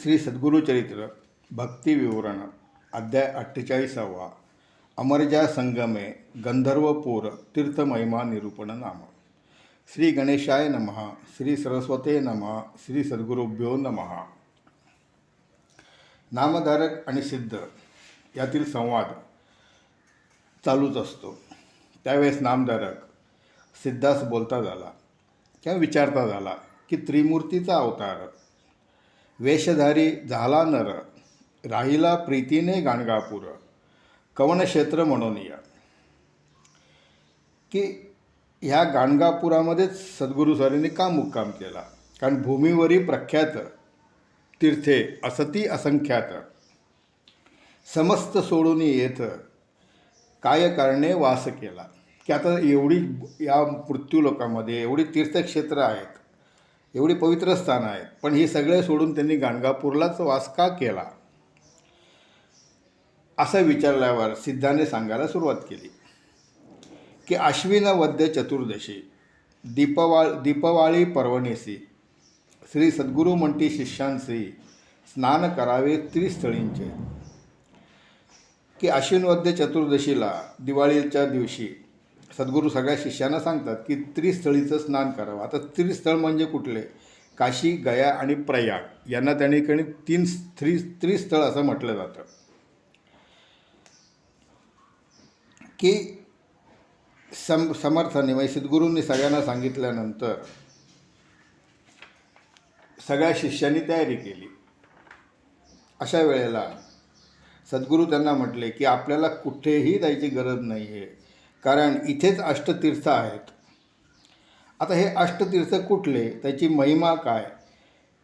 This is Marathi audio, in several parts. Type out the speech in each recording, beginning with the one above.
श्री सद्गुरुचरित्र भक्ती विवरण अध्याय 48 अमरजा संगमे गंधर्वपूर तीर्थमहिमा निरूपण नाम. श्री गणेशाय नमः. श्री सरस्वते नमः. श्री सद्गुरुभ्यो नमः. नामधारक आणि सिद्ध यातील संवाद चालूच असतो. त्यावेळेस नामधारक सिद्धास बोलता झाला किंवा विचारता झाला की त्रिमूर्तीचा अवतार वेशधारी झाला नर, राहिला प्रीतीने गाणगापूर, कवनक्षेत्र म्हणून या. की ह्या गाणगापुरामध्येच सद्गुरू स्वामींनी का मुक्काम केला? कारण भूमीवरी प्रख्यात तीर्थे असती असंख्यात, समस्त सोडून येथ काय कारणे वास केला. की आता एवढी या मृत्यूलोकामध्ये एवढी तीर्थक्षेत्र आहेत, एवढी पवित्र स्थानं आहेत, पण हे सगळे सोडून त्यांनी गाणगापूरलाच वास का केला असं विचारल्यावर सिद्धाने सांगायला सुरुवात केली की आश्विन वद्य चतुर्दशी दीपवाळी पर्वणीसी श्री सद्गुरू म्हणती शिष्यांशी स्नान करावे त्रिस्थळींचे. की आश्विन वद्य चतुर्दशीला दिवाळीच्या दिवशी सद्गुरू सगळ्या शिष्यांना सांगतात की त्रिस्थळीचं स्नान करावं. आता त्रिस्थळ म्हणजे कुठले? काशी, गया आणि प्रयाग यांना त्या ठिकाणी त्रिस्थळ असं म्हटलं जातं. की समर्थाने म्हणजे सद्गुरूंनी सगळ्यांना सांगितल्यानंतर सगळ्या शिष्यांनी तयारी केली. अशा वेळेला सद्गुरू त्यांना म्हटले की आपल्याला कुठेही जायची गरज नाही आहे, कारण इथेच अष्टतीर्थ आहेत. आता हे अष्टतीर्थ कुठले, त्याची महिमा काय,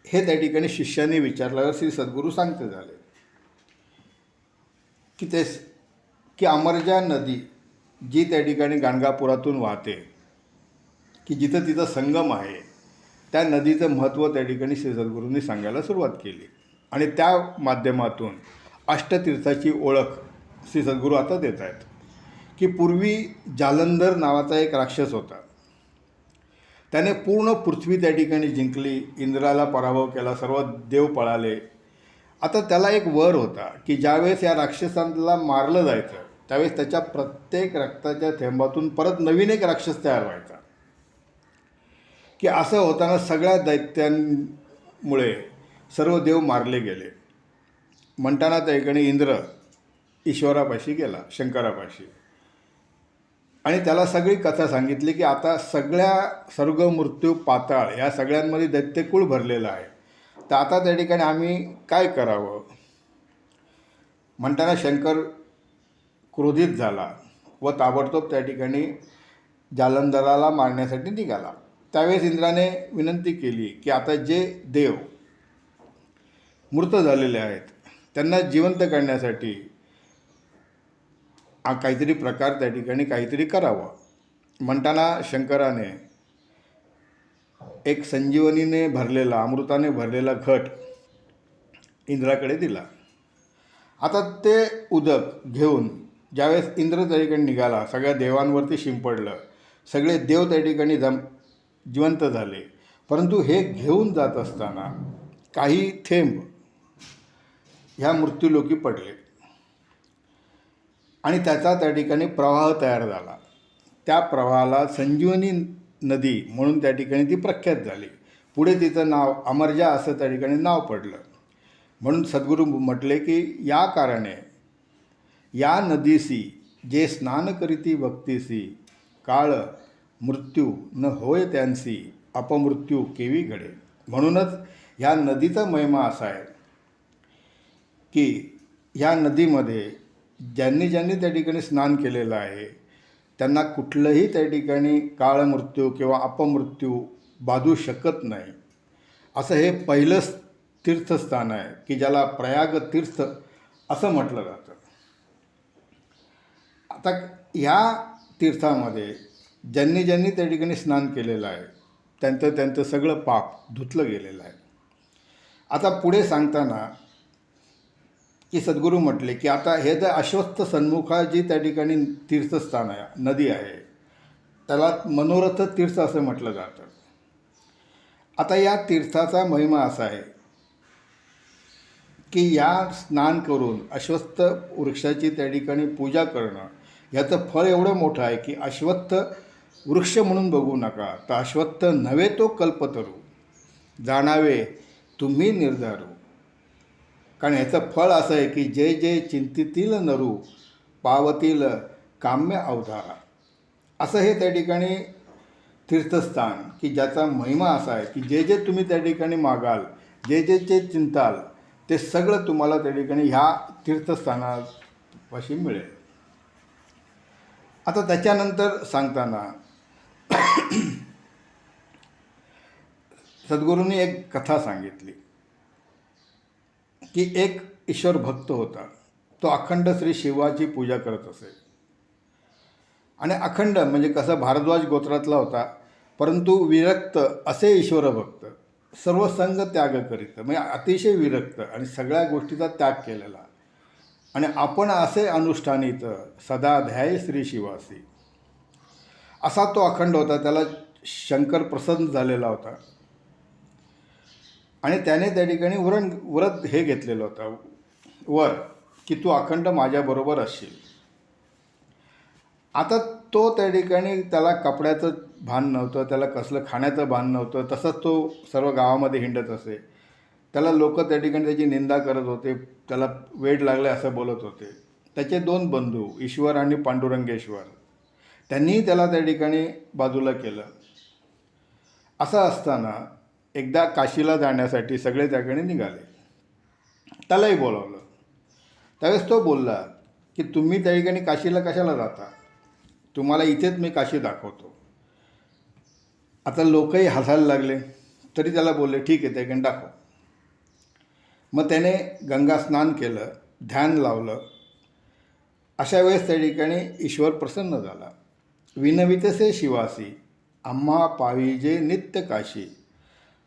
हे त्या ठिकाणी शिष्यांनी विचारल्यावर श्री सद्गुरू सांगते झाले की अमरजा नदी जी त्या ठिकाणी गाणगापुरातून वाहते, की जिथं तिथं संगम आहे, त्या नदीचं महत्त्व त्या ठिकाणी श्री सद्गुरूंनी सांगायला सुरुवात केली. आणि त्या माध्यमातून अष्टतीर्थाची ओळख श्री सद्गुरू आता देत आहेत. की पूर्वी जालंधर नावाचा एक राक्षस होता. त्याने पूर्ण पृथ्वी त्या ठिकाणी जिंकली, इंद्राला पराभव केला, सर्व देव पळाले. आता त्याला एक वर होता की ज्यावेळेस या राक्षसांना मारलं जायचं त्यावेळेस त्याच्या प्रत्येक रक्ताच्या थेंबातून परत नवीन एक राक्षस तयार व्हायचा. की असं होताना सगळ्या दैत्यांमुळे सर्व देव मारले गेले. म्हणताना त्या ठिकाणी इंद्र ईश्वरापाशी गेला, शंकरापाशी, आणि त्याला सगळी कथा सांगितली की आता सर्ग मृत्यू पाताळ या सगळ्यांमध्ये दैत्यकुळ भरलेलं आहे, तर आता त्या ठिकाणी आम्ही काय करावं. म्हणताना शंकर क्रोधित झाला व ताबडतोब त्या ठिकाणी जालंधराला मारण्यासाठी निघाला. त्यावेळेस इंद्राने विनंती केली की आता जे देव मृत झालेले आहेत त्यांना जिवंत करण्यासाठी काहीतरी प्रकार त्या ठिकाणी काहीतरी करावं. म्हणताना शंकराने एक संजीवनीने भरलेला, अमृताने भरलेला घट इंद्राकडे दिला. आता ते उदक घेऊन ज्यावेळेस इंद्र त्या ठिकाणी निघाला, सगळ्या देवांवरती शिंपडलं, सगळे देव त्या ठिकाणी जिवंत झाले. परंतु हे घेऊन जात असताना काही थेंब ह्या मृत्यूलोकी पडले आणि त्याचा त्या ठिकाणी प्रवाह तयार झाला. त्या प्रवाहाला संजीवनी नदी म्हणून त्या ठिकाणी ती प्रख्यात झाली. पुढे तिचं नाव अमरजा असं त्या ठिकाणी नाव पडलं. म्हणून सद्गुरू म्हटले की या कारणे या नदीसी जे स्नान करीती भक्तीसी, काळ मृत्यू न होय त्यांसी, अपमृत्यू केवी घडे. म्हणूनच ह्या नदीचा महिमा असा आहे की ह्या नदीमध्ये ज्यांनी त्या ठिकाणी स्नान केलेलं आहे त्यांना कुठलंही त्या ठिकाणी काळ मृत्यू किंवा अपमृत्यू बाधू शकत नाही. असं हे पहिलंच तीर्थस्थान आहे की ज्याला प्रयाग तीर्थ असं म्हटलं जातं. आता ह्या तीर्थामध्ये ज्यांनी त्या ठिकाणी स्नान केलेलं आहे त्यांचं सगळं पाप धुतलं गेलेलं आहे. आता पुढे सांगताना की सद्गुरू म्हटले की आता हे जर अश्वत्थ सन्मुखा जी त्या ठिकाणी तीर्थस्थान आहे, नदी आहे, त्याला मनोरथ तीर्थ असं म्हटलं जातं. आता या तीर्थाचा महिमा असा आहे की या स्नान करून अश्वत्थ वृक्षाची त्या ठिकाणी पूजा करणं याचं फळ एवढं मोठं आहे की अश्वत्थ वृक्ष म्हणून बघू नका, तर अश्वत्थ नव्हे तो कल्पतरू, जाणावे तुम्ही निर्धारू. कारण ह्याचं फळ असं आहे की जे जे चिंतितील नरू पावतील काम्य अवधारा. असं हे त्या ठिकाणी तीर्थस्थान की ज्याचा महिमा असा आहे की जे जे तुम्ही त्या ठिकाणी मागाल, जे जे चिंताल, ते सगळं तुम्हाला त्या ठिकाणी ह्या तीर्थस्थानापाशी मिळेल. आता त्याच्यानंतर सांगताना सद्गुरूंनी एक कथा सांगितली की एक ईश्वर भक्त होता. तो अखंड श्री शिवाची पूजा करत असे. आणि अखंड म्हणजे कसं, भारद्वाज गोत्रातला होता, परंतु विरक्त असे ईश्वरभक्त, सर्व संग त्याग करीत, म्हणजे अतिशय विरक्त आणि सगळ्या गोष्टीचा त्याग केलेला. आणि आपण असे अनुष्ठानित सदा ध्याय श्री शिवासी, असा तो अखंड होता. त्याला शंकर प्रसन्न झालेला होता आणि त्याने त्या ठिकाणी व्रत हे घेतलेलं होतं वर, की तू अखंड माझ्याबरोबर असशील. आता तो त्या ठिकाणी त्याला कपड्याचं भान नव्हतं, त्याला कसलं खाण्याचं भान नव्हतं. तसंच तो सर्व गावामध्ये हिंडत असे. त्याला लोक त्या ठिकाणी त्याची निंदा करत होते, त्याला वेड लागले असं बोलत होते. त्याचे 2 बंधू ईश्वर आणि पांडुरंगेश्वर, त्यांनीही त्याला त्या ठिकाणी बाजूला केलं. असं असताना एकदा काशीला जाण्यासाठी सगळे त्या ठिकाणी निघाले. त्यालाही बोलावलं. त्यावेळेस तो बोलला की तुम्ही त्या ठिकाणी काशीला कशाला जाता, तुम्हाला इथेच मी काशी दाखवतो. आता लोकही हसायला लागले, तरी त्याला बोलले ठीक आहे, त्या ठिकाणी दाखव. मग त्याने गंगा स्नान केलं, ध्यान लावलं. अशा वेळेस त्या ठिकाणी ईश्वर प्रसन्न झाला. विनवितसे शिवासी आम्हा पाविजे नित्य काशी,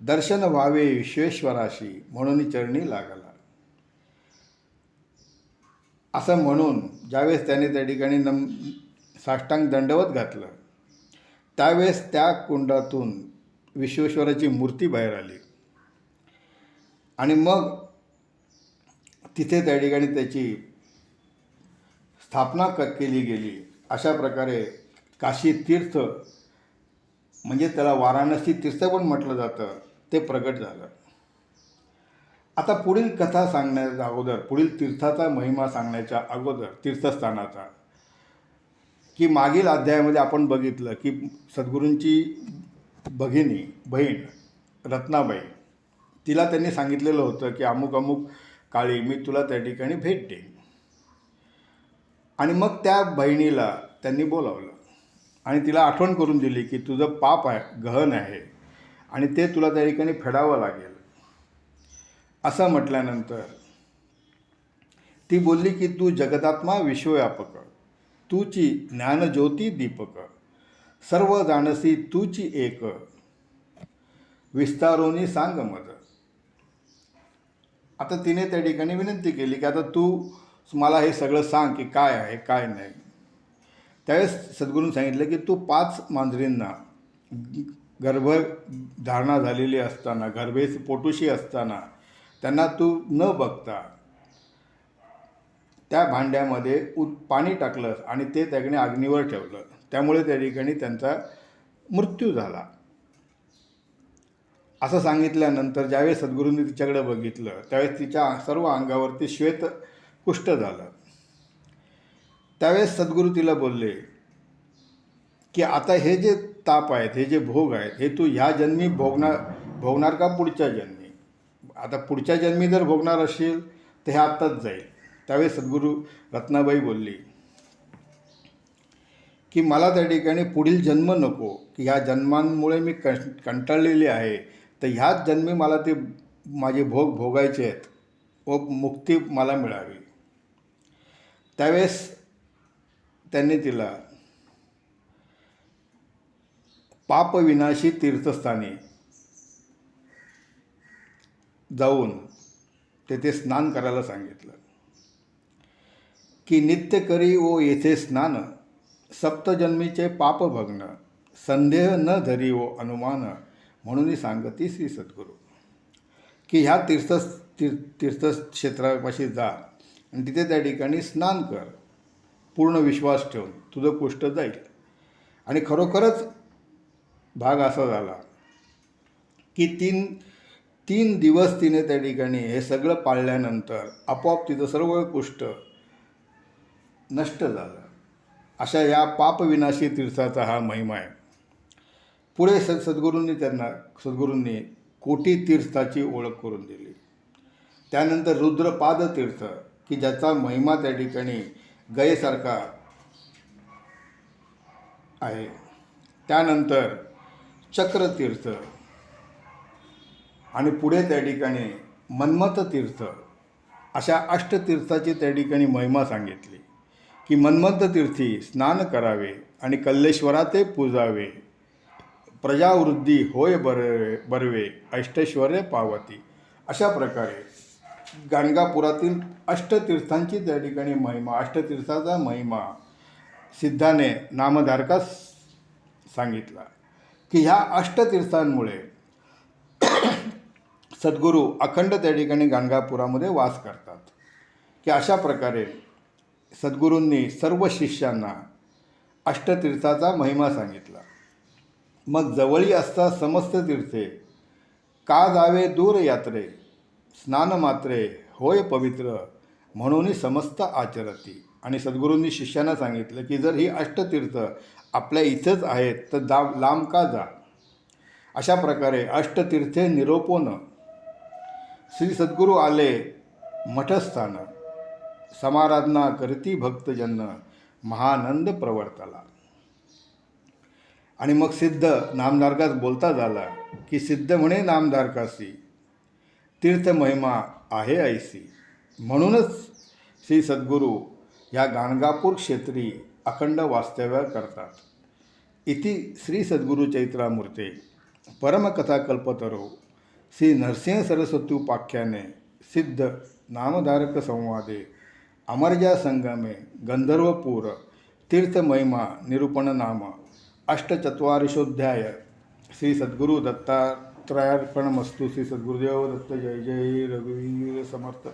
दर्शन व्हावे विश्वेश्वराशी म्हणून चरणी लागला. असं म्हणून ज्यावेळेस त्याने त्या ठिकाणी साष्टांग दंडवत घातलं, त्यावेळेस त्या कुंडातून विश्वेश्वराची मूर्ती बाहेर आली. आणि मग तिथे त्या ठिकाणी त्याची स्थापना केली गेली. अशा प्रकारे काशी तीर्थ, म्हणजे त्याला वाराणसी तीर्थ पण म्हटलं जातं, ते प्रगट झालं. आता पुढील कथा सांगण्याच्या अगोदर, पुढील तीर्थाचा महिमा सांगण्याच्या अगोदर, तीर्थस्थानाचा, की मागील अध्यायामध्ये आपण बघितलं की सद्गुरूंची बहीण रत्नाबाई, तिला त्यांनी सांगितलेलं होतं की अमुक अमुक काळी मी तुला त्या ठिकाणी भेट देईन. आणि मग त्या बहिणीला त्यांनी बोलावलं आणि तिला आठवण करून दिली की तुझं पाप आहे, गहन आहे, आणि ते तुला त्या ठिकाणी फेडावं लागेल. असं म्हटल्यानंतर ती बोलली की तू जगदात्मा विश्वव्यापक, तूची ज्ञानज्योती दीपक, सर्व जाणसी तूची एक, विस्तारोनी सांग मद. आता तिने त्या ठिकाणी विनंती केली की आता तू मला हे सगळं सांग की काय आहे काय नाही. त्यावेळेस सद्गुरूंनी सांगितलं की तू 5 मांजरींना गर्भधारणा झालेली असताना, पोटोशी असताना, त्यांना तू न बघता त्या भांड्यामध्ये पाणी टाकलंस आणि ते त्या ठिकाणी अग्नीवर ठेवलं, त्यामुळे त्या ठिकाणी त्यांचा मृत्यू झाला. असं सांगितल्यानंतर ज्यावेळेस सद्गुरूंनी तिच्याकडे बघितलं, त्यावेळेस तिच्या सर्व अंगावरती श्वेत कुष्ठ झालं. त्यावेळेस सद्गुरू तिला बोलले की आता हे जे ताप आहेत, हे जे भोग आहेत, हे तू ह्या जन्मी भोगणार का पुढच्या जन्मी? आता पुढच्या जन्मी जर भोगणार असशील तर हे आत्ताच जाईल. त्यावेळेस सद्गुरू रत्नाबाई बोलली की मला त्या ठिकाणी पुढील जन्म नको, की ह्या जन्मांमुळे मी कंटाळलेली आहे, तर ह्याच जन्मी मला ते माझे भोग भोगायचे आहेत व मुक्ती मला मिळावी. त्यावेळेस त्यांनी तिला पापविनाशी तीर्थस्थानी जाऊन तेथे स्नान करायला सांगितलं की नित्य करी ओ येथे स्नान, सप्तजन्मीचे पाप भग्न, संदेह न धरी ओ अनुमान, म्हणून सांगती श्री सद्गुरू. की ह्या तीर्थक्षेत्रापाशी जा आणि तिथे त्या ठिकाणी स्नान कर, पूर्ण विश्वास ठेवून तुझं कुष्ठ जाईल. आणि खरोखरच भाग असा झाला की तीन तीन दिवस तिने त्या ठिकाणी हे सगळं पाळल्यानंतर आपोआप तिचं सर्व कुष्ठ नष्ट झालं. अशा या पापविनाशी तीर्थाचा हा महिमा आहे. पुढे सद्गुरूंनी कोटी तीर्थाची ओळख करून दिली. त्यानंतर रुद्रपाद तीर्थ की ज्याचा महिमा त्या ठिकाणी गयेसारखा आहे. त्यानंतर चक्रतीर्थ आणि पुढे त्या ठिकाणी मन्मथ तीर्थ, अशा अष्टतीर्थाची त्या ठिकाणी महिमा सांगितली की मन्मथ तीर्थी स्नान करावे आणि कल्लेश्वराते पूजावे, प्रजावृद्धी होय बरवे अष्टैश्वर्य पावती. अशा प्रकारे गाणगापुरातील अष्टतीर्थांची त्या ठिकाणी महिमा, अष्टतीर्थाचा महिमा सिद्धाने नामधारकास सांगितला की ह्या अष्टतीर्थांमुळे सद्गुरू अखंड त्या ठिकाणी गाणगापुरामध्ये वास करतात. की अशा प्रकारे सद्गुरूंनी सर्व शिष्यांना अष्टतीर्थाचा महिमा सांगितला. मग जवळी असता समस्त तीर्थे का जावे दूर यात्रे, स्नान मात्रे होय पवित्र म्हणून समस्त आचरती. आणि सद्गुरूंनी शिष्यांना सांगितलं की जर ही अष्टतीर्थ आपल्या इथंच आहेत तर लांब का जा. अशा प्रकारे अष्टतीर्थे निरोपोन श्री सद्गुरू आले मठस्थान, समाराधना करती भक्तजन महानंद प्रवर्तला. आणि मग सिद्ध नामधारकास बोलता झाला की सिद्ध म्हणे नामधारकासी तीर्थ महिमा आहे ऐसी. म्हणूनच श्री सद्गुरू या गाणगापूर क्षेत्री अखंड वास्तव्य करतात. इति श्री सद्गुरू चैत्रामूर्ते परमकथा कल्पतरो श्री नरसिंह सरस्वत्युपाख्याने सिद्ध नामधारक संवादे अमरजा संगमे गंधर्वपूर तीर्थमहिमा निरूपण नाम अष्टचत्वारिशोध्याय. श्री सद्गुरू दत्तात्रयार्पणमस्तु. श्री सद्गुरुदेव दत्त. जय जय रघुवीर समर्थ.